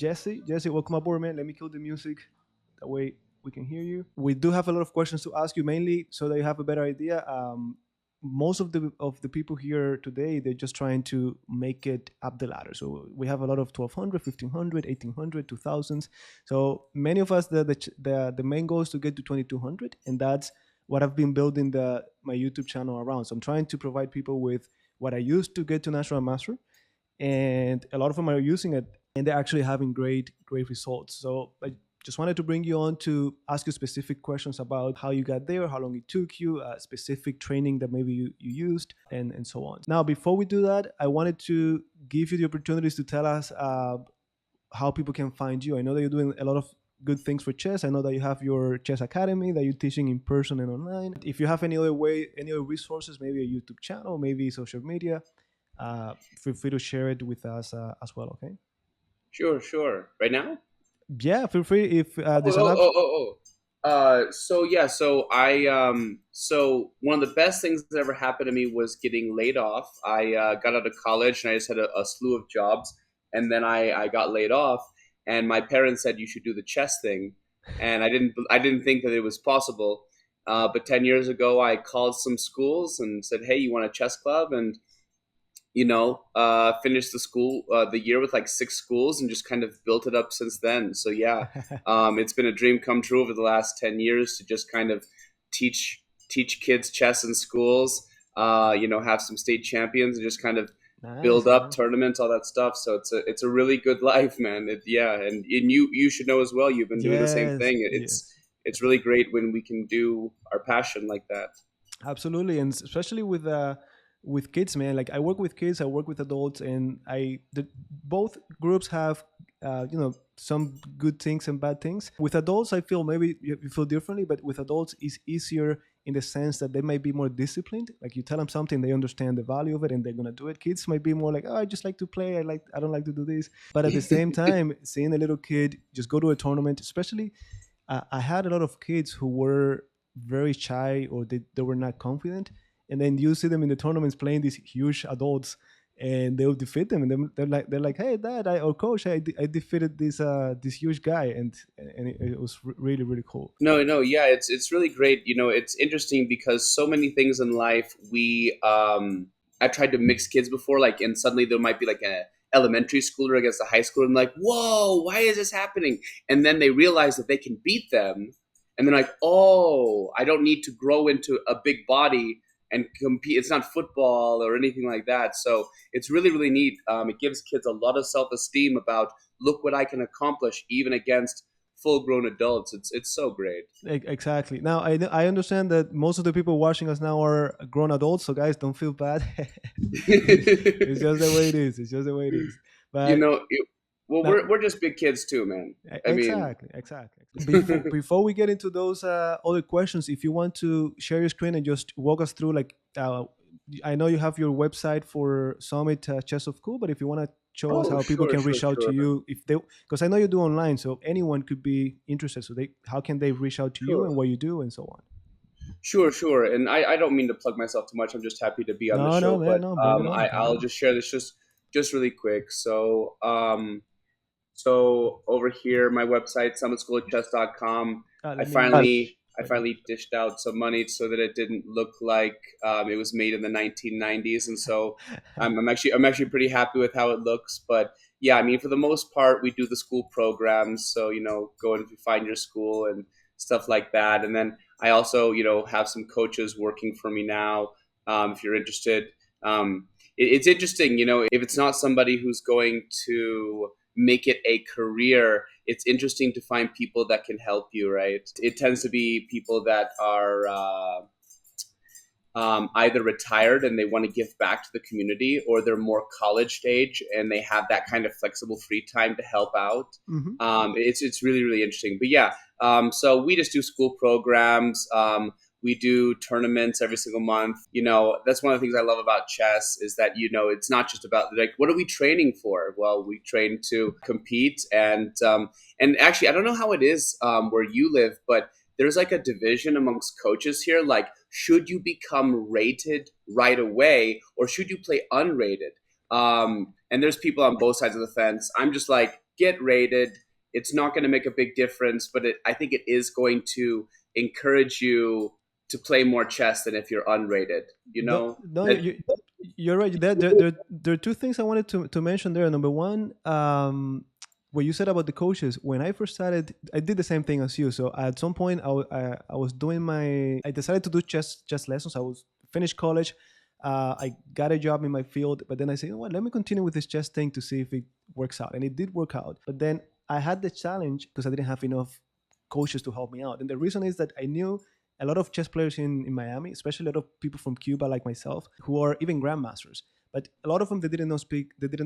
Jesse. Jesse, welcome aboard, man. Let me kill the music. That way we can hear you. We do have a lot of questions to ask you, mainly so that you have a better idea. Most of the people here today, they're just trying to make it up the ladder. So we have a lot of 1200, 1500, 1800, 2000s. So many of us, the main goal is to get to 2200, and that's what I've been building my YouTube channel around. So I'm trying to provide people with what I used to get to National Master, and a lot of them are using it, and they're actually having great results. So I just wanted to bring you on to ask you specific questions about how you got there, how long it took you, specific training that maybe you used, and so on. Now, before we do that, I wanted to give you the opportunities to tell us how people can find you. I know that you're doing a lot of good things for chess. I know that you have your chess academy that you're teaching in person and online. If you have any other resources, maybe a YouTube channel, maybe social media, feel free to share it with us as well. Okay. Sure. Right now? Yeah, feel free if Oh, there's an oh, option. oh, oh, so yeah, so one of the best things that ever happened to me was getting laid off. I got out of college and I just had a slew of jobs, and then I got laid off, and my parents said you should do the chess thing, and I didn't think that it was possible. But 10 years ago, I called some schools and said, "Hey, you want a chess club?" And finished the year with like 6 schools and just kind of built it up since then. So yeah, it's been a dream come true over the last 10 years to just kind of teach kids chess in schools, have some state champions and just kind of Nice, build up man. tournaments, all that stuff. So it's a really good life, man. Yeah. And you should know as well, you've been doing the same Yes, thing. yes. It's really great when we can do our passion like that. Absolutely, and especially with kids, man. Like I work with kids, I work with adults, and both groups have some good things and bad things. With adults, I feel maybe you feel differently, but with adults, it's easier in the sense that they might be more disciplined. Like you tell them something, they understand the value of it, and they're gonna do it. Kids might be more like, oh, I just like to play. I don't like to do this. But at the same time, seeing a little kid just go to a tournament, especially I had a lot of kids who were very shy or they were not confident. And then you see them in the tournaments playing these huge adults and they'll defeat them. And then they're like, hey, dad, or coach, I defeated this huge guy. And it was really, really cool. No, yeah, it's really great. It's interesting because so many things in life I've tried to mix kids before, like, and suddenly there might be like a elementary schooler against a high schooler, and like, whoa, why is this happening? And then they realize that they can beat them, and they're like, oh, I don't need to grow into a big body and compete. It's not football or anything like that. So it's really, really neat. It gives kids a lot of self-esteem about look what I can accomplish even against full-grown adults. It's so great. Exactly. Now I understand that most of the people watching us now are grown adults, so guys, don't feel bad. It's just the way it is. It's just the way it is. you But know, it, well, now, we're just big kids too, man. I mean, exactly. Before we get into those other questions, if you want to share your screen and just walk us through, like, I know you have your website for Summit Chess of Cool, but if you want to show us oh, how people sure, can sure, reach out to sure, you, if they, because I know you do online, so anyone could be interested. So how can they reach out to you sure. and what you do and so on? Sure. And I don't mean to plug myself too much. I'm just happy to be on the No, no, show. man, But no, bring it on, bring it I'll on. just share this just really quick. So over here, my website, summitschoolofchess.com, I Let me finally dished out some money so that it didn't look like it was made in the 1990s. And so I'm actually pretty happy with how it looks. But yeah, I mean, for the most part, we do the school programs. So, go and find your school and stuff like that. And then I also, have some coaches working for me now. If you're interested, it's interesting, if it's not somebody who's going to make it a career, it's interesting to find people that can help you, right? It tends to be people that are either retired and they want to give back to the community, or they're more college stage and they have that kind of flexible free time to help out. hmm It's really, really interesting. But yeah, so we just do school programs. We do tournaments every single month. That's one of the things I love about chess is that, it's not just about like, what are we training for? Well, we train to compete. And actually, I don't know how it is where you live, but there's like a division amongst coaches here. Like, should you become rated right away or should you play unrated? And there's people on both sides of the fence. I'm just like, get rated. It's not going to make a big difference, but I think it is going to encourage you to play more chess than if you're unrated. You No, know, no, you're right. There are two things I wanted to mention there. Number one, what you said about the coaches. When I first started, I did the same thing as you. So at some point, I was doing I decided to do chess lessons. I was finished college. I got a job in my field, but then I said, you know what? Let me continue with this chess thing to see if it works out, and it did work out. But then I had the challenge because I didn't have enough coaches to help me out, and the reason is that I knew a lot of chess players in Miami, especially a lot of people from Cuba like myself, who are even grandmasters. But a lot of them they didn't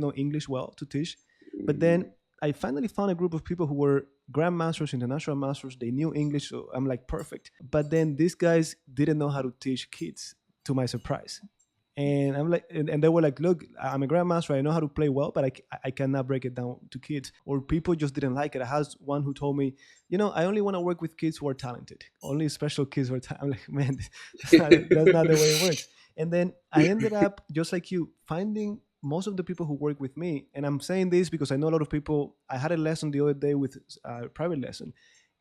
know English well to teach. But then I finally found a group of people who were grandmasters, international masters. They knew English, so I'm like perfect. But then these guys didn't know how to teach kids, to my surprise. And I'm like, and they were like, look, I'm a grandmaster. I know how to play well, but I cannot break it down to kids. Or people just didn't like it. I had one who told me, I only want to work with kids who are talented. Only special kids who are talented. I'm like, man, that's not the way it works. And then I ended up, just like you, finding most of the people who work with me. And I'm saying this because I know a lot of people. I had a lesson the other day with a private lesson.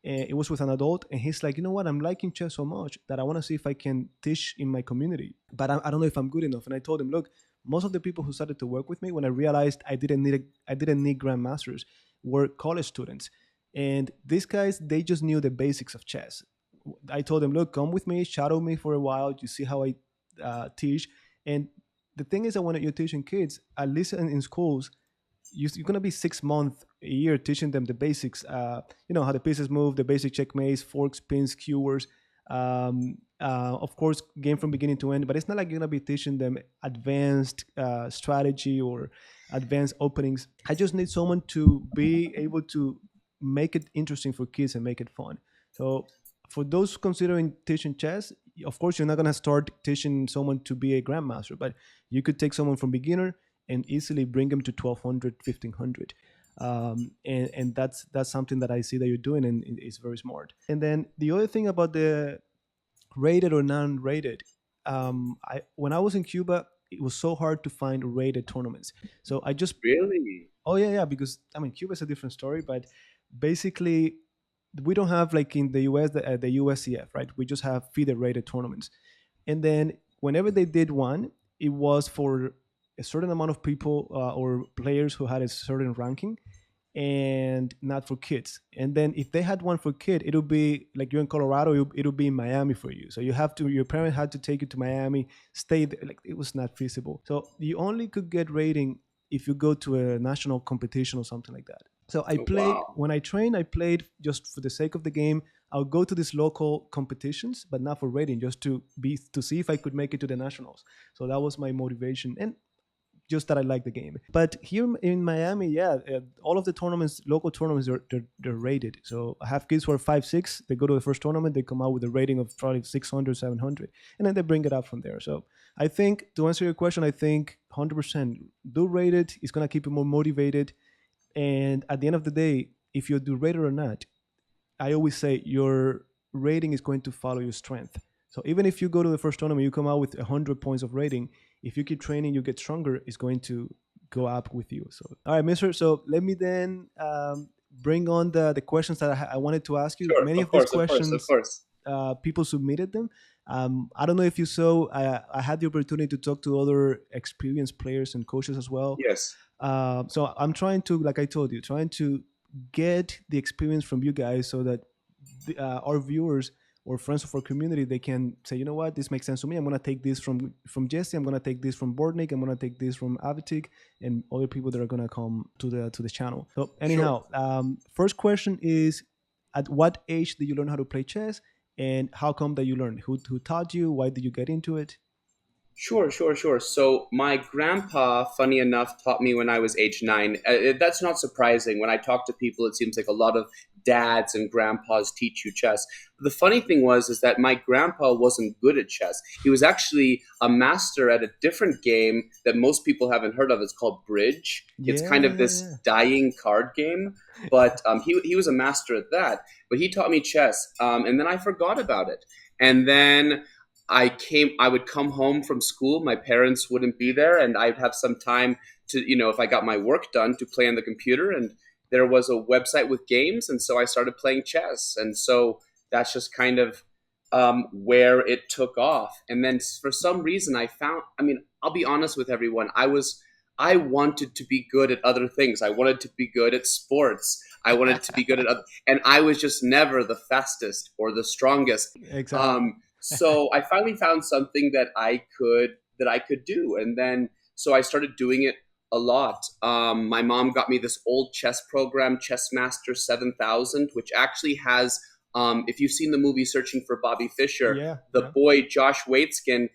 And it was with an adult, and he's like, you know what? I'm liking chess so much that I want to see if I can teach in my community, but I don't know if I'm good enough. And I told him, look, most of the people who started to work with me when I realized I didn't need grandmasters were college students, and these guys they just knew the basics of chess. I told them, look, come with me, shadow me for a while, you see how I teach. And the thing is that when you're teaching kids, at least in schools, you're gonna be 6 months a year teaching them the basics. How the pieces move, the basic checkmates, forks, pins, skewers. Of course, game from beginning to end. But it's not like you're gonna be teaching them advanced strategy or advanced openings. I just need someone to be able to make it interesting for kids and make it fun. So for those considering teaching chess, of course, you're not gonna start teaching someone to be a grandmaster, but you could take someone from beginner and easily bring them to 1200, 1500. And that's something that I see that you're doing, and it's very smart. And then the other thing about the rated or non-rated, when I was in Cuba, it was so hard to find rated tournaments. So I just really. Oh yeah, yeah, because I mean Cuba is a different story, but basically we don't have like in the US the USCF, right? We just have FIDE rated tournaments. And then whenever they did one, it was for a certain amount of people or players who had a certain ranking, and not for kids. And then if they had one for kid, it'll be like you're in Colorado, it'll be in Miami for you. So your parent had to take you to Miami, stay there. Like it was not feasible. So you only could get rating if you go to a national competition or something like that. So I Oh, played wow. when I trained. I played just for the sake of the game. I'll go to these local competitions, but not for rating, just to see if I could make it to the nationals. So that was my motivation, and just that I like the game. But here in Miami, yeah, all of the tournaments, local tournaments, they're rated. So I have kids who are 5'6". They go to the first tournament, they come out with a rating of probably 600, 700, and then they bring it up from there. So I think to answer your question, I think 100% do rated. It's gonna keep you more motivated. And at the end of the day, if you do rated or not, I always say your rating is going to follow your strength. So even if you go to the first tournament, you come out with 100 points of rating. If you keep training, you get stronger. It's going to go up with you. So all right, Mister. So let me then bring on the questions that I wanted to ask you. Sure. Many Of of these course. Of course. Of questions course. people submitted them. I don't know if you saw. I had the opportunity to talk to other experienced players and coaches as well. Yes. So I'm trying to, like I told you, trying to get the experience from you guys so that our viewers or friends of our community, they can say, you know what, this makes sense to me. I'm gonna take this from Jesse. I'm gonna take this from Bortnik. I'm gonna take this from Avitik and other people that are gonna come to the channel. So Sure. anyhow, first question is, at what age did you learn how to play chess, and how come that you learned? Who taught you? Why did you get into it? Sure, sure, sure. So my grandpa, funny enough, taught me when I was age 9. That's not surprising. When I talk to people, it seems like a lot of dads and grandpas teach you chess. But the funny thing is that my grandpa wasn't good at chess. He was actually a master at a different game that most people haven't heard of. It's called Bridge. It's kind Yeah, of yeah, this yeah. dying card game, but he was a master at that. But he taught me chess, and then I forgot about it. And then I would come home from school, my parents wouldn't be there, and I'd have some time to, if I got my work done, to play on the computer. And there was a website with games, and so I started playing chess, and so that's just kind of where it took off. And then for some reason, I found. I mean, I'll be honest with everyone. I wanted to be good at other things. I wanted to be good at sports. I wanted to be good at other, and I was just never the fastest or the strongest. Exactly. So I finally found something that I could do, and then so I started doing it a lot. My mom got me this old chess program, Chess Master 7000, which actually has. If you've seen the movie Searching for Bobby Fischer, Yeah, the yeah. boy Josh Waitzkin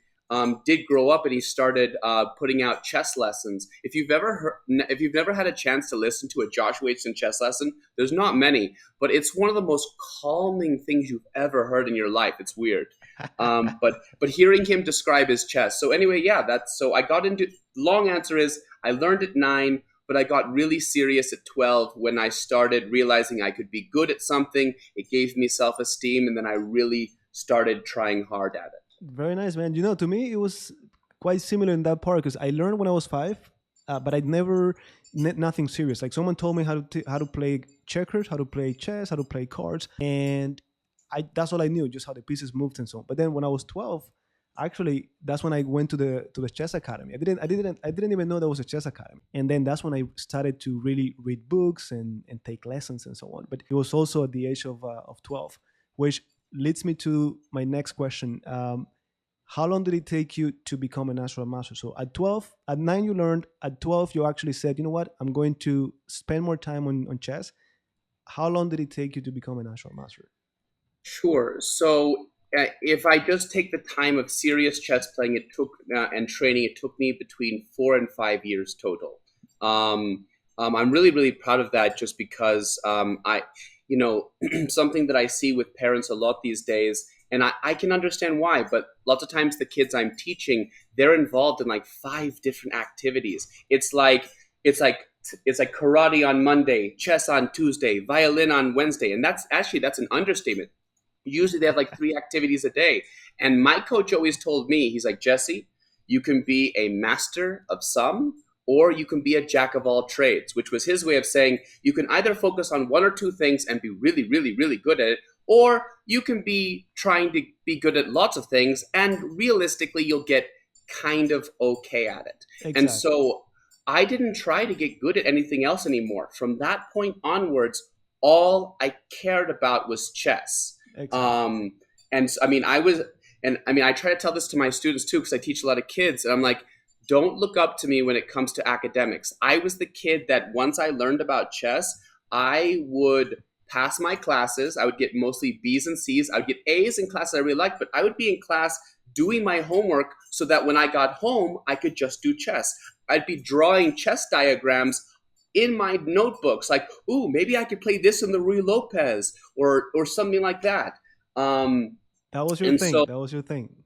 did grow up and he started putting out chess lessons. If you've never had a chance to listen to a Josh Waitzkin chess lesson, there's not many, but it's one of the most calming things you've ever heard in your life. It's weird, but hearing him describe his chess. So anyway, yeah, that's so I got into. Long answer is I learned at 9. But I got really serious at 12 when I started realizing I could be good at something. It gave me self-esteem, and then I really started trying hard at it. Very nice, man. You know, to me, it was quite similar in that part because I learned when I was 5, but I'd never nothing serious. Like someone told me how to play checkers, how to play chess, how to play cards, and I that's all I knew, just how the pieces moved and so on. But then when I was 12, actually, that's when I went to the chess academy. I didn't even know there was a chess academy, and then that's when I started to really read books and take lessons and so on. But it was also at the age of 12, which leads me to my next question. How long did it take you to become a natural master? So at 12, at 9 you learned, at 12 you actually said, you know what, I'm going to spend more time on chess. How long did it take you to become a natural master? Sure. So if I just take the time of serious chess playing, it took and training, it took me between 4 and 5 years total. I'm really, really proud of that, just because something that I see with parents a lot these days, and I can understand why, but lots of times the kids I'm teaching, they're involved in like 5 different activities. It's like karate on Monday, chess on Tuesday, violin on Wednesday, and that's an understatement. Usually they have like 3 activities a day. And my coach always told me, he's like, Jesse, you can be a master of some, or you can be a jack of all trades, which was his way of saying you can either focus on 1 or 2 things and be really, really, really good at it, or you can be trying to be good at lots of things and realistically you'll get kind of okay at it. And Exactly. so I didn't try to get good at anything else anymore. From that point onwards, all I cared about was chess. Exactly. Um, and I try to tell this to my students too, because I teach a lot of kids, and I'm like, don't look up to me when it comes to academics. I was the kid that once I learned about chess, I would pass my classes. I would get mostly B's and C's. I would get A's in classes I really liked, but I would be in class doing my homework so that when I got home, I could just do chess. I'd be drawing chess diagrams in my notebooks, like, ooh, maybe I could play this in the Rui Lopez or something like that. Um, That was your and thing. so That was your thing.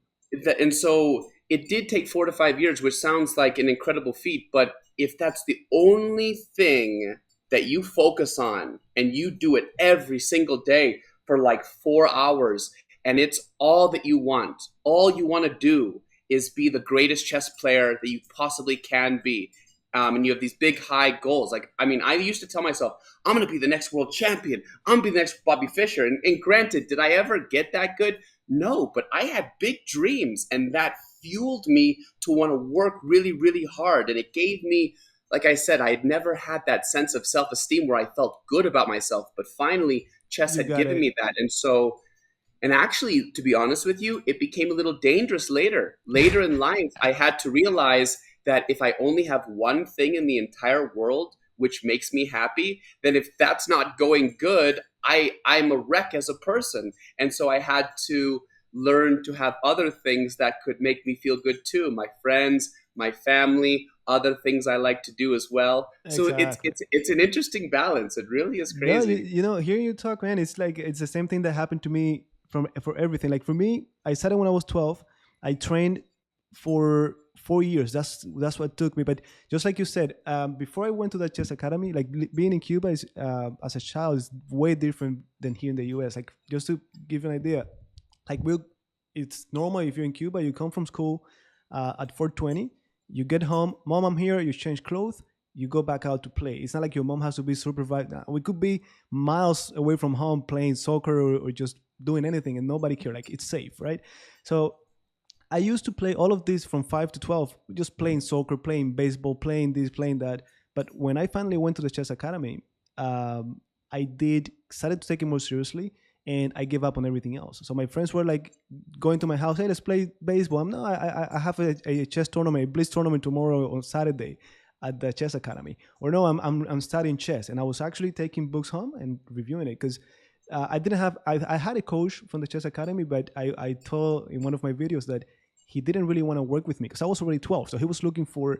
and so it did take 4 to 5 years, which sounds like an incredible feat. But if that's the only thing that you focus on and you do it every single day for like 4 hours, and it's all you want to do is be the greatest chess player that you possibly can be. And you have these big high goals. Like, I mean, I used to tell myself, I'm going to be the next world champion. I'm going to be the next Bobby Fischer. And granted, did I ever get that good? No, but I had big dreams, and that fueled me to want to work really, really hard. And it gave me, like I said, I had never had that sense of self esteem where I felt good about myself. But finally, chess You had got given it. me that. And actually, to be honest with you, it became a little dangerous later. Later in life, I had to realize that if I only have one thing in the entire world which makes me happy, then if that's not going good, I'm a wreck as a person. And so I had to learn to have other things that could make me feel good too. My friends, my family, other things I like to do as well. So it's Exactly. it's it's an interesting balance. It really is No, crazy. you know, hearing you talk, man, it's like it's the same thing that happened to me from for everything. Like for me, I started when I was 12. I trained for 4 years. That's what took me. But just like you said, before I went to that chess academy, like being in Cuba is as a child is way different than here in the U.S. Like just to give you an idea, like it's normal if you're in Cuba, you come from school at 4:20, you get home, mom, I'm here, you change clothes, you go back out to play. It's not like your mom has to be supervised. Now, we could be miles away from home playing soccer or just doing anything and nobody care. Like it's safe, right? So I used to play all of this from 5 to 12, just playing soccer, playing baseball, playing this, playing that. But when I finally went to the chess academy, I did started to take it more seriously, and I gave up on everything else. So my friends were like going to my house, hey, let's play baseball. I'm no, I have a chess tournament, a blitz tournament tomorrow on Saturday at the chess academy. Or no, I'm studying chess, and I was actually taking books home and reviewing it because I didn't have I had a coach from the chess academy, but I told in one of my videos that he didn't really want to work with me because I was already 12. So he was looking for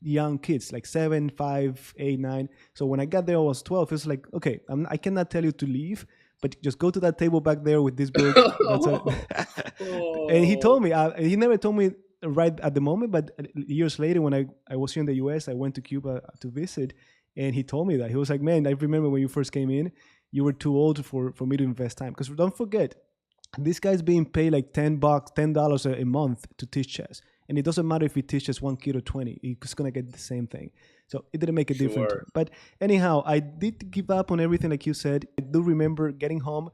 young kids like 7, 5, 8, 9. So when I got there, I was 12. It's like, okay, I cannot tell you to leave, but just go to that table back there with this book. That's it. And he told Oh, me, he never told me right at the moment, but years later, when I was here in the US, I went to Cuba to visit, and he told me that. He was like, man, I remember when you first came in, you were too old for me to invest time. Because don't forget, this guy's being paid like $10, $10 a month to teach chess. And it doesn't matter if he teaches one kid or 20, he's gonna get the same thing. So it didn't make a difference to me. sure. But anyhow, I did give up on everything, like you said. I do remember getting home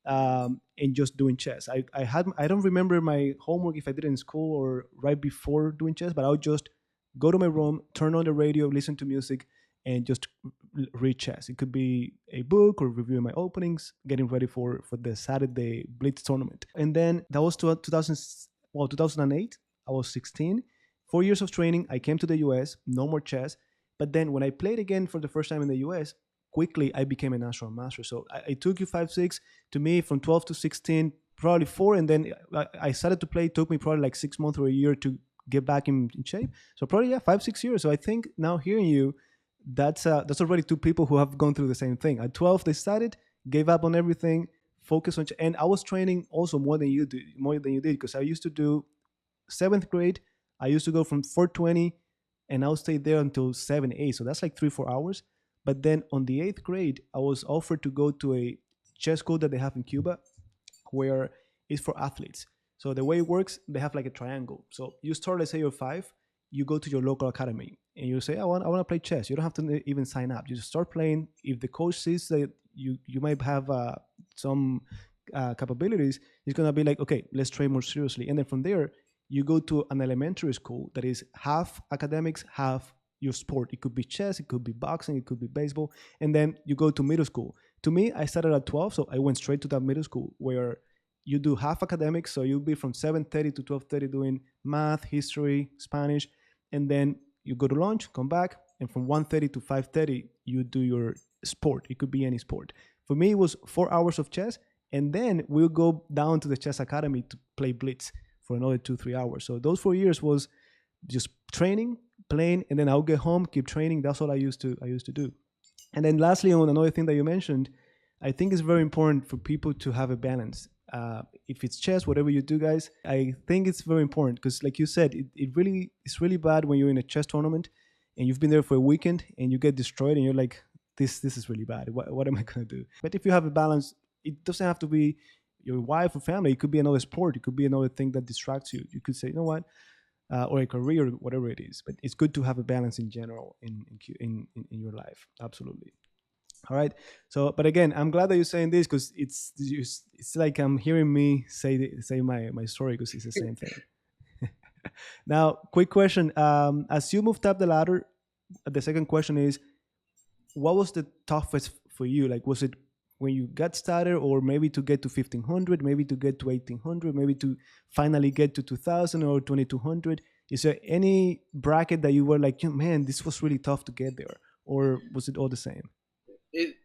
and just doing chess. I don't remember my homework if I did it in school or right before doing chess, but I would just go to my room, turn on the radio, listen to music, and just read chess. It could be a book or reviewing my openings, getting ready for the Saturday Blitz tournament. And then that was 2000, well, 2008. I was 16. 4 years of training. I came to the US, no more chess. But then when I played again for the first time in the US, quickly I became a national master. So I took you 5, 6. To me, from 12 to 16, probably 4. And then I started to play. It took me probably like 6 months or a year to get back in shape. So probably, yeah, 5, 6 years. So I think now hearing you, that's already two people who have gone through the same thing. At 12, they started, gave up on everything, focused on, and I was training also more than you did, because I used to do seventh grade. I used to go from 4:20, and I'll stay there until 7, 8. So that's like 3, 4 hours. But then on the eighth grade, I was offered to go to a chess school that they have in Cuba, where it's for athletes. So the way it works, they have like a triangle. So you start, let's say you're 5, you go to your local academy and you say, I want to play chess. You don't have to even sign up. You just start playing. If the coach sees that you might have some capabilities, he's gonna be like, okay, let's train more seriously. And then from there, you go to an elementary school that is half academics, half your sport. It could be chess, it could be boxing, it could be baseball. And then you go to middle school. To me, I started at 12, so I went straight to that middle school where you do half academics. So you'll be from 7:30 to 12:30 doing math, history, Spanish, and then you go to lunch, come back, and from 1:30 to 5:30 you do your sport. It could be any sport. For me, it was 4 hours of chess, and then we'll go down to the chess academy to play blitz for another 2, 3 hours. So those 4 years was just training, playing, and then I'll get home, keep training. That's what I used to do. And then lastly, on another thing that you mentioned, I think it's very important for people to have a balance. If it's chess, whatever you do, guys, I think it's very important because, like you said, it's really bad when you're in a chess tournament and you've been there for a weekend and you get destroyed and you're like, this is really bad. What am I gonna do? But if you have a balance, it doesn't have to be your wife or family. It could be another sport. It could be another thing that distracts you. You could say, you know what, or a career, whatever it is. But it's good to have a balance in general in your life. Absolutely. All right. So, but again, I'm glad that you're saying this because it's like I'm hearing me say my story because it's the same thing. Now, quick question. As you moved up the ladder, the second question is, what was the toughest for you? Like, was it when you got started, or maybe to get to 1500, maybe to get to 1800, maybe to finally get to 2000 or 2200? Is there any bracket that you were like, "Yeah, man, this was really tough to get there, or was it all the same?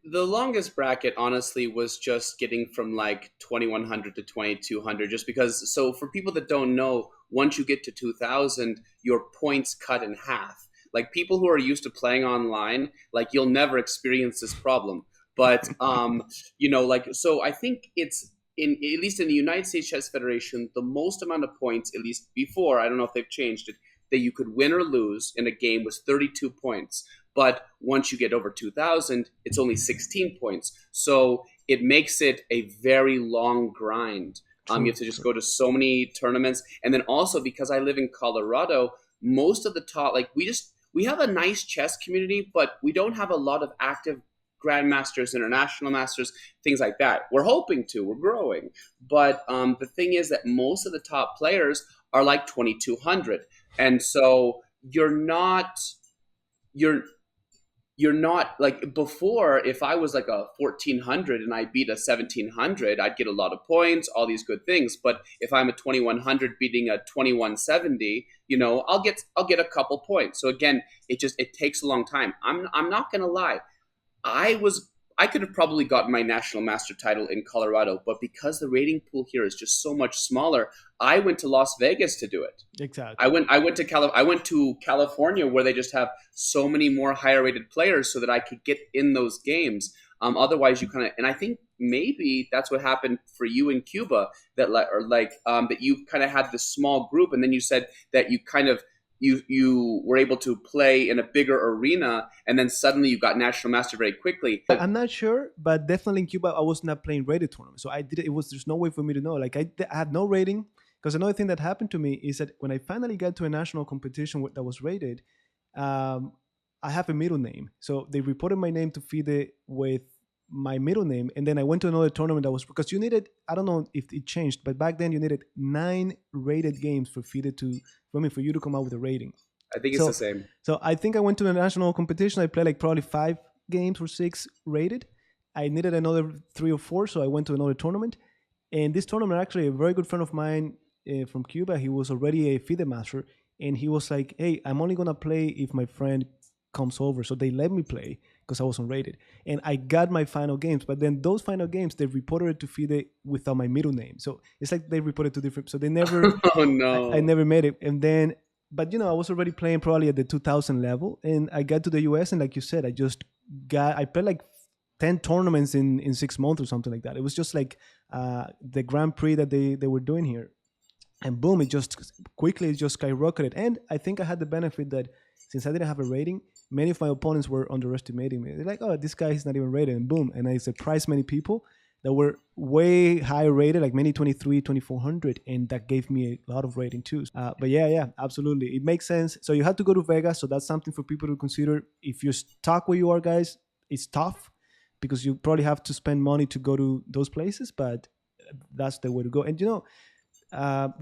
The longest bracket, honestly, was just getting from like 2100 to 2200, just because. So, for people that don't know, once you get to 2000, your points cut in half. Like, people who are used to playing online, like, you'll never experience this problem. But, like, so I think it's in, at least in the United States Chess Federation, the most amount of points, at least before, I don't know if they've changed it, that you could win or lose in a game was 32 points. But once you get over 2000, it's only 16 points. So it makes it a very long grind. You True, have to just true. go to so many tournaments. And then also, because I live in Colorado, most of the top, like, we have a nice chess community, but we don't have a lot of active grandmasters, international masters, things like that. We're hoping to, we're growing. But the thing is that most of the top players are like 2200. And so you're you're not like before. If I was like a 1400 and I beat a 1700, I'd get a lot of points, all these good things. But if I'm a 2100 beating a 2170, I'll get a couple points. So again, it takes a long time. I'm not going to lie. I could have probably gotten my national master title in Colorado, but because the rating pool here is just so much smaller, I went to Las Vegas to do it. Exactly. I went to California, where they just have so many more higher rated players, so that I could get in those games. Otherwise, you kind of, and I think maybe that's what happened for you in Cuba, that you kind of had this small group, and then you said that you kind of you were able to play in a bigger arena, and then suddenly you got national master very quickly. I'm not sure, but definitely in Cuba, I was not playing rated tournaments. So I did it. It was there's no way for me to know. Like I had no rating because another thing that happened to me is that when I finally got to a national competition that was rated, um, I have a middle name. So they reported my name to FIDE with my middle name, and then I went to another tournament that was because you needed. I don't know if it changed, but back then you needed 9 rated games for FIDE to for you to come out with a rating. I think it's the So, same. so I think I went to a national competition. I played like probably 5 games or 6 rated. I needed another 3 or 4, so I went to another tournament. And this tournament, actually, a very good friend of mine from Cuba, he was already a FIDE master, and he was like, "Hey, I'm only gonna play if my friend comes over." So they let me play because I wasn't rated, and I got my final games. But then those final games, they reported it to FIDE without my middle name. So it's like they reported to different. So they never Oh I no. never made it. And then, but I was already playing probably at the 2000 level, and I got to the US, and like you said, I played like 10 tournaments in 6 months or something like that. It was just like the Grand Prix that they were doing here, and boom, it just skyrocketed. And I think I had the benefit that since I didn't have a rating, many of my opponents were underestimating me. They're like, "Oh, this guy is not even rated," and boom, and I surprised many people that were way higher rated, like many 23, 2400, and that gave me a lot of rating too. But yeah, yeah, absolutely, it makes sense. So you have to go to Vegas, so that's something for people to consider. If you're stuck where you are, guys, it's tough because you probably have to spend money to go to those places, but that's the way to go. And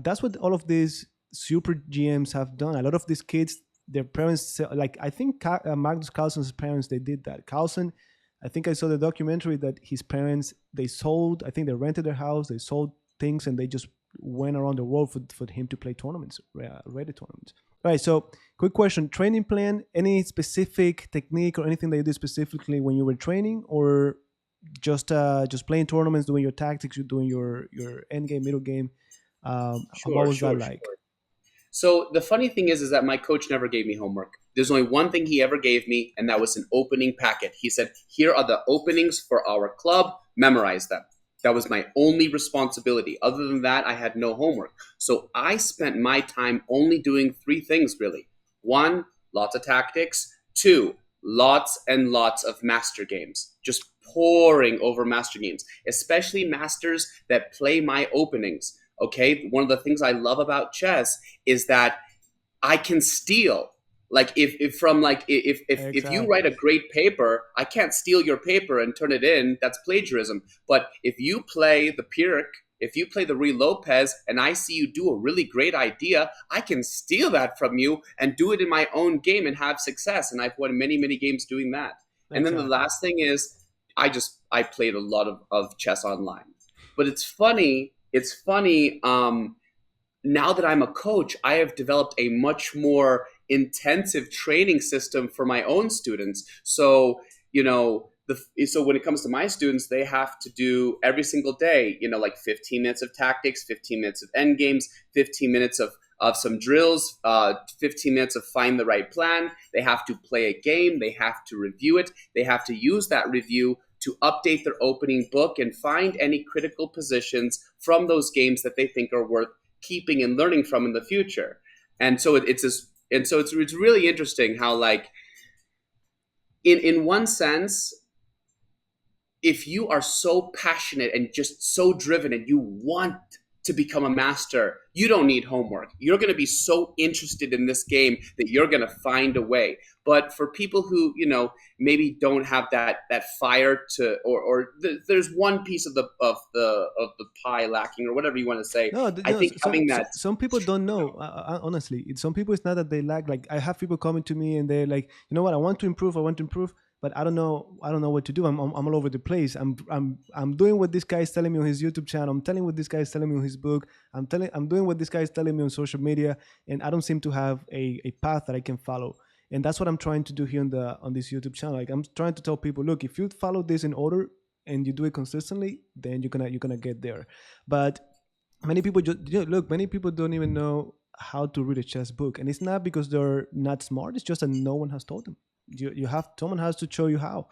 that's what all of these super GMs have done. A lot of these kids, their parents, like I think Magnus Carlsen's parents, they did that. Carlsen, I think I saw the documentary that his parents, they sold, I think they rented their house, they sold things, and they just went around the world for him to play tournaments, rated tournaments. All right, so quick question: training plan? Any specific technique or anything that you did specifically when you were training, or just playing tournaments, doing your tactics, you're doing your end game, middle game? What Sure, was that sure, like? sure. So the funny thing is that my coach never gave me homework. There's only one thing he ever gave me, and that was an opening packet. He said, "Here are the openings for our club. Memorize them." That was my only responsibility. Other than that, I had no homework. So I spent my time only doing three things, really. One, lots of tactics. Two, lots and lots of master games. Just pouring over master games, especially masters that play my openings. Okay, one of the things I love about chess is that I can steal. Like if you Exactly. write a great paper, I can't steal your paper and turn it in. That's plagiarism. But if you play the Pyrrhic, if you play the Ruy Lopez, and I see you do a really great idea, I can steal that from you and do it in my own game and have success. And I've won many, many games doing that. And then the Exactly. last thing is I played a lot of chess online. But it's funny. It's funny. Now that I'm a coach, I have developed a much more intensive training system for my own students. So, so when it comes to my students, they have to do every single day, like 15 minutes of tactics, 15 minutes of end games, 15 minutes of some drills, 15 minutes of find the right plan. They have to play a game. They have to review it. They have to use that review to update their opening book and find any critical positions from those games that they think are worth keeping and learning from in the future. And so it's really interesting how, like, in one sense, if you are so passionate and just so driven and you want to become a master, you don't need homework. You're going to be so interested in this game that you're going to find a way. But for people who, maybe don't have that fire to, there's one piece of the pie lacking, or whatever you want to say. No, I think having that, some people don't know. Honestly, some people, it's not that they lack. Like, I have people coming to me and they're like, you know what, I want to improve. But I don't know. I don't know what to do. I'm all over the place. I'm doing what this guy is telling me on his YouTube channel. I'm telling what this guy is telling me on his book. I'm doing what this guy is telling me on social media, and I don't seem to have a path that I can follow. And that's what I'm trying to do here on this YouTube channel. Like, I'm trying to tell people, look, if you follow this in order and you do it consistently, then you're gonna get there. But many people look. Many people don't even know how to read a chess book, and it's not because they're not smart. It's just that no one has told them. You have someone has to show you how.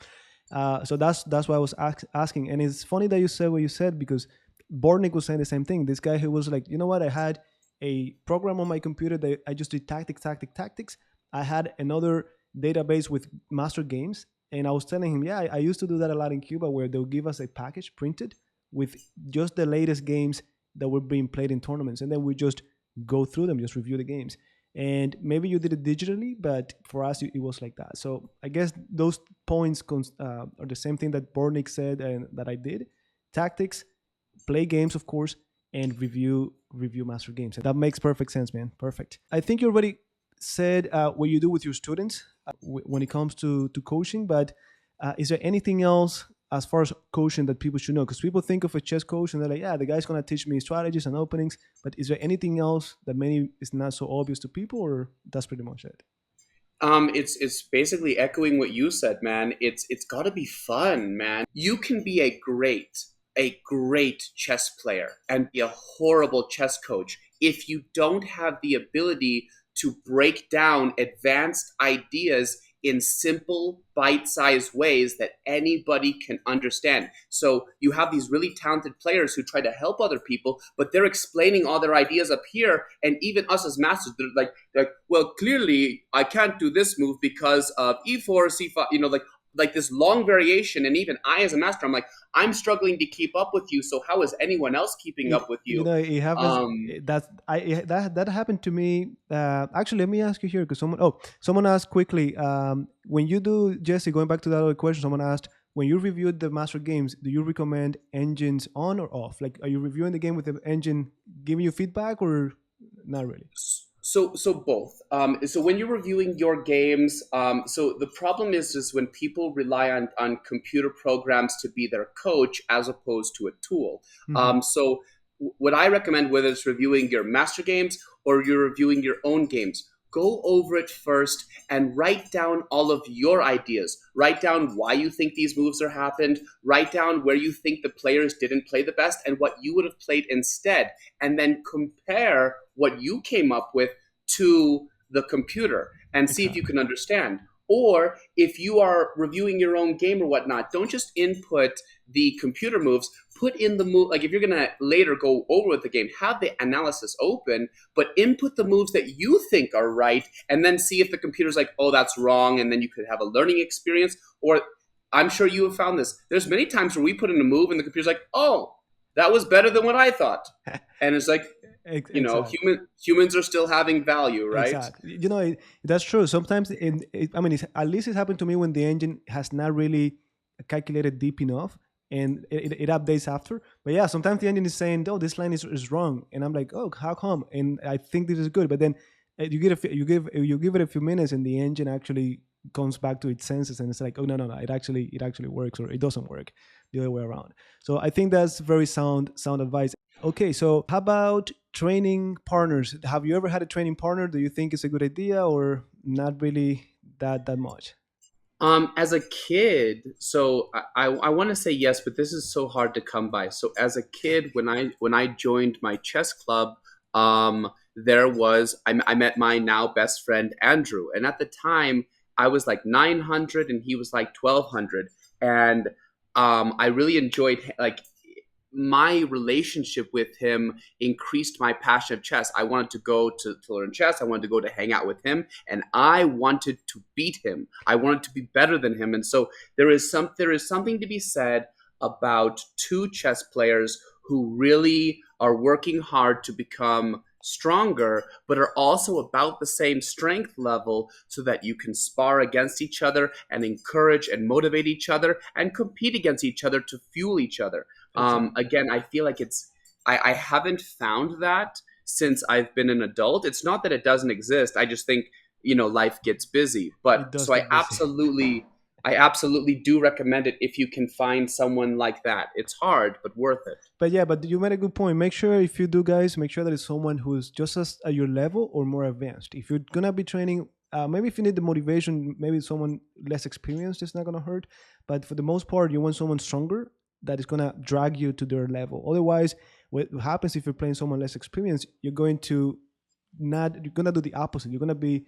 So that's why I was asking. And it's funny that you said what you said, because Bornik was saying the same thing. This guy who was like, you know what, I had a program on my computer that I just did tactics. I had another database with master games, and I was telling him, yeah, I used to do that a lot in Cuba, where they'll give us a package printed with just the latest games that were being played in tournaments, and then we just go through them, just review the games. And maybe you did it digitally, but for us it was like that. So I guess those points are the same thing that Bornik said and that I did: tactics, play games, of course, and review master games. And that makes perfect sense, man. Perfect. I think you already said what you do with your students when it comes to coaching, but is there anything else as far as coaching that people should know? Because people think of a chess coach and they're like, yeah, the guy's going to teach me strategies and openings. But is there anything else that maybe is not so obvious to people, or that's pretty much it? it's basically echoing what you said, man. It's got to be fun, man. You can be a great chess player and be a horrible chess coach if you don't have the ability to break down advanced ideas in simple, bite-sized ways that anybody can understand. So you have these really talented players who try to help other people, but they're explaining all their ideas up here, and even us as masters, they're like, well, clearly I can't do this move because of e4, c5, like this long variation. And even I, as a master, I'm like, I'm struggling to keep up with you. So how is anyone else keeping up with you? It happens. That happened to me. Actually, let me ask you here, because someone asked quickly. When you do, Jesse, going back to that other question, someone asked, when you reviewed the master games, do you recommend engines on or off? Like, are you reviewing the game with the engine giving you feedback, or not really? So both. So when you're reviewing your games, so the problem is when people rely on computer programs to be their coach as opposed to a tool. So what I recommend, whether it's reviewing your master games or you're reviewing your own games, go over it first and write down all of your ideas. Write down why you think these moves are happened. Write down where you think the players didn't play the best and what you would have played instead. And then compare what you came up with to the computer and see if you can understand. Or if you are reviewing your own game or whatnot, don't just input the computer moves. Put in the move, like if you're going to later go over with the game, have the analysis open, but input the moves that you think are right, and then see if the computer's like, oh, that's wrong, and then you could have a learning experience. Or I'm sure you have found this. There's many times where we put in a move and the computer's like, oh, that was better than what I thought. And it's like, Exactly. humans are still having value, right? Exactly. That's true. Sometimes, at least it happened to me when the engine has not really calculated deep enough, and it updates after. But yeah, sometimes the engine is saying, "Oh, this line is wrong," and I'm like, "Oh, how come?" And I think this is good, but then you give it a few minutes, and the engine actually comes back to its senses, and it's like, "Oh, no, it actually works, or it doesn't work the other way around." So I think that's very sound advice. Okay, so how about training partners? Have you ever had a training partner? Do you think it's a good idea, or not really that much? As a kid, so I want to say yes, but this is so hard to come by. So as a kid, when I joined my chess club, there was I met my now best friend Andrew, and at the time I was like 900 and he was like 1200, and I really enjoyed like my relationship with him increased my passion of chess. I wanted to go to learn chess. I wanted to go to hang out with him, and I wanted to beat him. I wanted to be better than him. And so there is something to be said about two chess players who really are working hard to become stronger, but are also about the same strength level so that you can spar against each other and encourage and motivate each other and compete against each other to fuel each other. Exactly. Again, I feel like I haven't found that since I've been an adult. It's not that it doesn't exist. I just think, life gets busy. But It does so I get busy. absolutely I absolutely do recommend it if you can find someone like that. It's hard, but worth it. But yeah, but you made a good point. Make sure if you do, guys, make sure that it's someone who's just as at your level or more advanced. If you're gonna be training, maybe if you need the motivation, maybe someone less experienced is not gonna hurt. But for the most part, you want someone stronger that is gonna drag you to their level. Otherwise, what happens if you're playing someone less experienced? You're gonna do the opposite. You're gonna be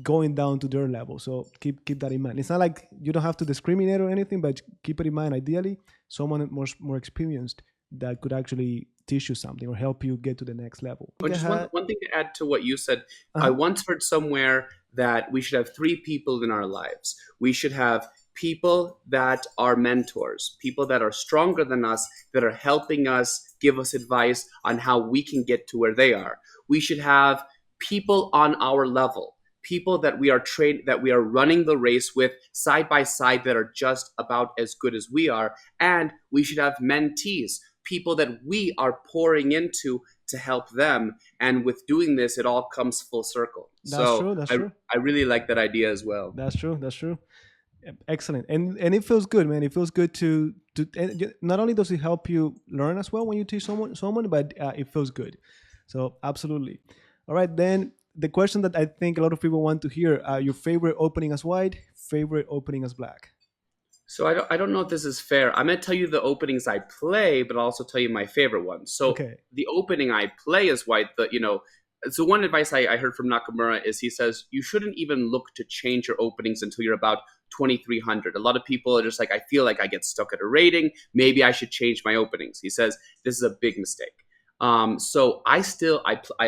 going down to their level. So keep that in mind. It's not like you don't have to discriminate or anything, but keep it in mind. Ideally, someone more experienced that could actually teach you something or help you get to the next level. I But think just one thing to add to what you said, I uh-huh. once heard somewhere that we should have three people in our lives. We should have people that are mentors, people that are stronger than us, that are helping us, give us advice on how we can get to where they are. We should have people on our level, people that we are trained, that we are running the race with side by side, that are just about as good as we are. And we should have mentees, people that we are pouring into to help them. And with doing this, it all comes full circle. That's So true. That's I, true. I really like that idea as well. That's true. That's true. Excellent. And it feels good, man. It feels good to and not only does it help you learn as well when you teach someone, but it feels good. So absolutely. All right, then the question that I think a lot of people want to hear: your favorite opening as white, favorite opening as black. So I don't know if this is fair. I'm going to tell you the openings I play, but I'll also tell you my favorite ones. So Okay. the opening I play is white. So one advice I heard from Nakamura is he says you shouldn't even look to change your openings until you're about 2300. A lot of people are just like, I feel like I get stuck at a rating. Maybe I should change my openings. He says this is a big mistake. So I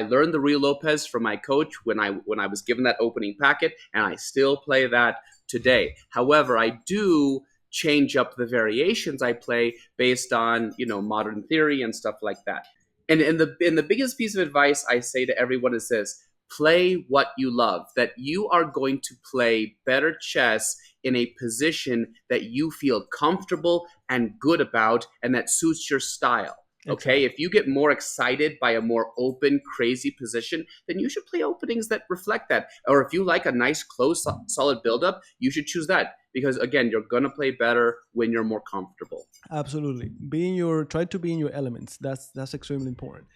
learned the Rio Lopez from my coach when I was given that opening packet, and I still play that today. However, I do change up the variations I play based on modern theory and stuff like that. And the biggest piece of advice I say to everyone is this: play what you love. That you are going to play better chess in a position that you feel comfortable and good about, and that suits your style. Okay, Exactly. if you get more excited by a more open, crazy position, then you should play openings that reflect that. Or if you like a nice, close, solid buildup, you should choose that because again, you're gonna play better when you're more comfortable. Absolutely. Try to be in your elements. That's extremely important.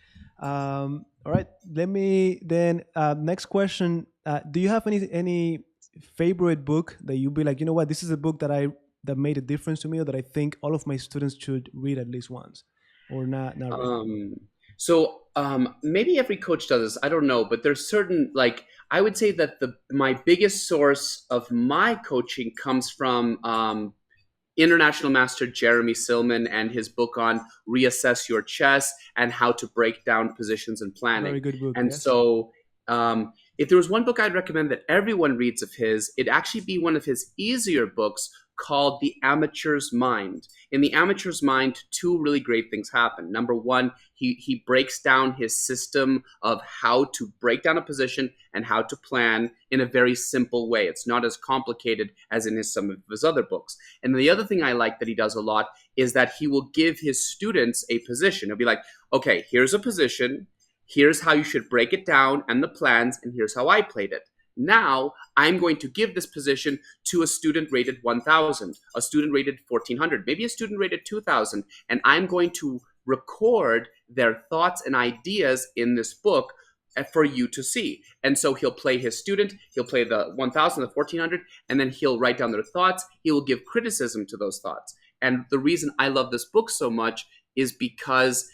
All right. Let me then next question. Do you have any favorite book that you be like, you know what, this is a book that made a difference to me or that I think all of my students should read at least once? Or not really. Um, so maybe every coach does this. I don't know, but there's certain like I would say that the my biggest source of my coaching comes from International Master Jeremy Silman and his book on reassess your chess and how to break down positions and planning. Very good book, And yes. so, if there was one book I'd recommend that everyone reads of his, it'd actually be one of his easier books called The Amateur's Mind. In The Amateur's Mind, two really great things happen. Number one, he breaks down his system of how to break down a position and how to plan in a very simple way. It's not as complicated as in some of his other books. And the other thing I like that he does a lot is that he will give his students a position. He'll be like, okay, here's a position, here's how you should break it down and the plans, and here's how I played it. Now I'm going to give this position to a student rated 1000, a student rated 1400, maybe a student rated 2000, and I'm going to record their thoughts and ideas in this book for you to see. And so he'll play his student, he'll play the 1000, the 1400, and then he'll write down their thoughts. He will give criticism to those thoughts. And the reason I love this book so much is because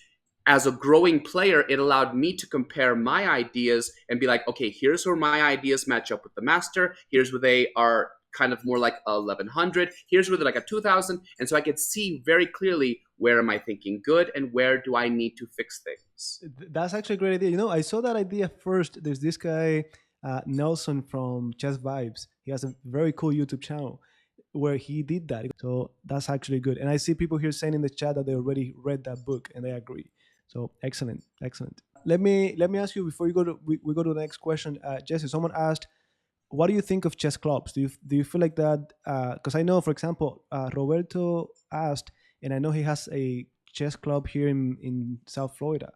as a growing player, it allowed me to compare my ideas and be like, okay, here's where my ideas match up with the master. Here's where they are kind of more like 1100. Here's where they're like a 2000. And so I could see very clearly where am I thinking good and where do I need to fix things. That's actually a great idea. I saw that idea first. There's this guy, Nelson from Chess Vibes. He has a very cool YouTube channel. where he did that. So that's actually good. And I see people here saying in the chat that they already read that book and they agree. So excellent, excellent. Let me ask you before you go to we go to the next question. Jesse, someone asked, what do you think of chess clubs? Do you feel like that? Because I know, for example, Roberto asked, and I know he has a chess club here in South Florida,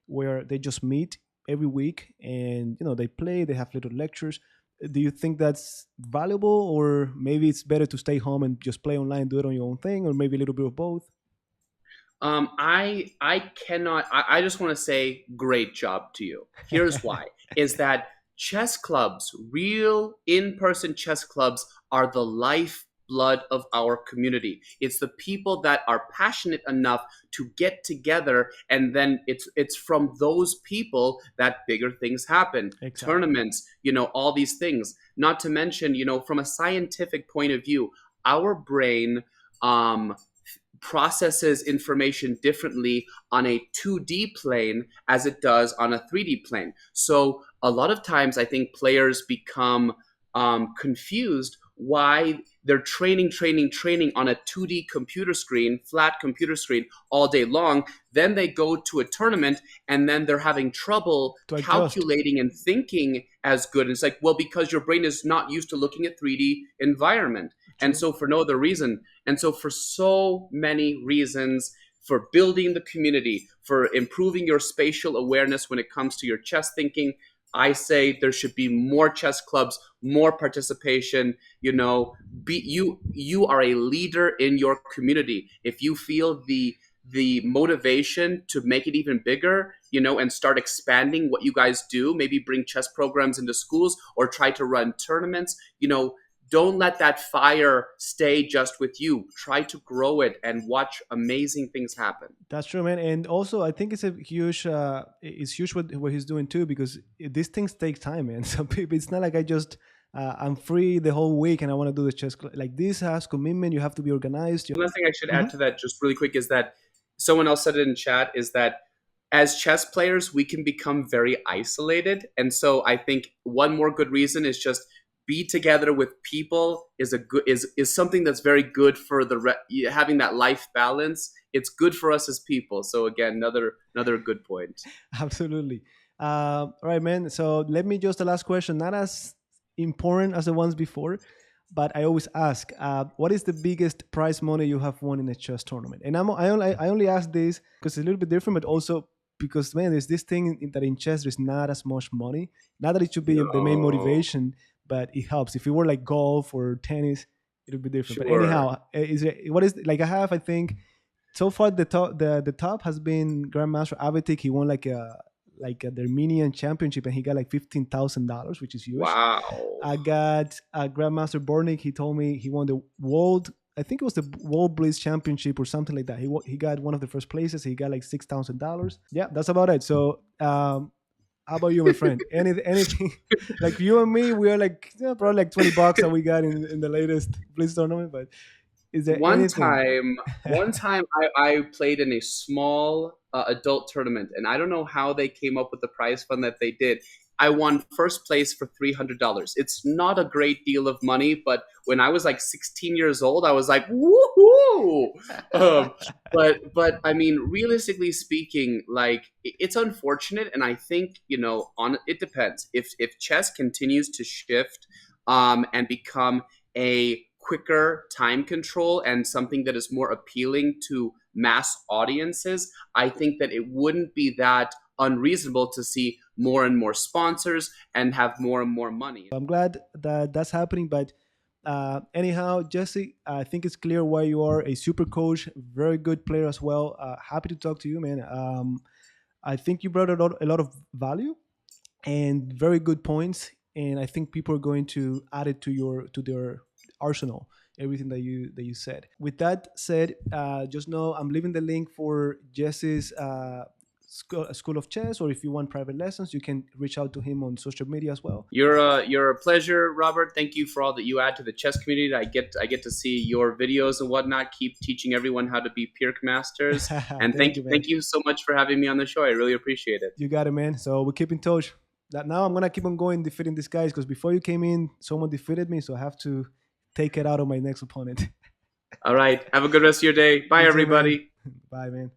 where they just meet every week and they play. They have little lectures. Do you think that's valuable, or maybe it's better to stay home and just play online, do it on your own thing, or maybe a little bit of both? I cannot. I just want to say great job to you. Here's why: is that chess clubs, real in-person chess clubs, are the lifeblood of our community. It's the people that are passionate enough to get together, and then it's from those people that bigger things happen. Exactly. Tournaments, all these things. Not to mention, from a scientific point of view, our brain. Processes information differently on a 2D plane as it does on a 3D plane. So a lot of times I think players become confused why they're training on a 2D computer screen, flat computer screen all day long. Then they go to a tournament and then they're having trouble To adjust. calculating and thinking as good. And it's like, well, because your brain is not used to looking at 3D environment. And True. so for no other reason. And so for so many reasons, for building the community, for improving your spatial awareness when it comes to your chess thinking, I say there should be more chess clubs, more participation. You are a leader in your community. If you feel the motivation to make it even bigger, and start expanding what you guys do, maybe bring chess programs into schools or try to run tournaments, don't let that fire stay just with you. Try to grow it and watch amazing things happen. That's true, man. And also, I think it's huge what he's doing too, because these things take time, man. So people, it's not like I'm free the whole week and I want to do the like this has commitment. You have to be organized. One thing I should Mhm. add to that just really quick is that someone else said it in chat is that as chess players, we can become very isolated. And so I think one more good reason is just be together with people is something that's very good for having that life balance. It's good for us as people. So again, another good point. Absolutely. All right, man. So let me just the last question, not as important as the ones before, but I always ask, what is the biggest prize money you have won in a chess tournament? And I only ask this because it's a little bit different, but also because, man, there's this thing that in chess there's not as much money. Not that it should be the main No, motivation, but it helps. If it were like golf or tennis, it would be different. But sure. anyhow, what is like I think so far the top has been Grandmaster Avitik. He won the Armenian championship and he got like $15,000, which is huge. Wow. I got Grandmaster Bornik. He told me he won the world. I think it was the World Blitz Championship or something like that. He got one of the first places. He got like $6,000. Yeah, that's about it. So, how about you, my friend? Anything like you and me? We are like probably like $20 that we got in the latest Blitz tournament. But is there One anything? time, one time I played in a small adult tournament, and I don't know how they came up with the prize fund that they did. I won first place for $300. It's not a great deal of money, but when I was like 16 years old, I was like, woohoo! Um, but I mean, realistically speaking, like it's unfortunate, and I think on it depends. If chess continues to shift and become a quicker time control and something that is more appealing to mass audiences, I think that it wouldn't be that unreasonable to see more and more sponsors and have more and more money. I'm glad that that's happening. But anyhow, Jesse, I think it's clear why you are a super coach, very good player as well. Happy to talk to you, man. I think you brought a lot of value and very good points, and I think people are going to add it to their arsenal. Everything that you said. With that said, just know I'm leaving the link for Jesse's school of chess, or if you want private lessons, you can reach out to him on social media as well. You're a pleasure, Robert. Thank you for all that you add to the chess community. I get to see your videos and whatnot. Keep teaching everyone how to be Pirk masters. And Thank you, man. thank you so much for having me on the show. I really appreciate it. You got it, man. So we keep in touch. That now I'm gonna keep on going defeating these guys because before you came in, someone defeated me, so I have to take it out on my next opponent. All right. Have a good rest of your day. Bye, You too, man. everybody. Bye, man.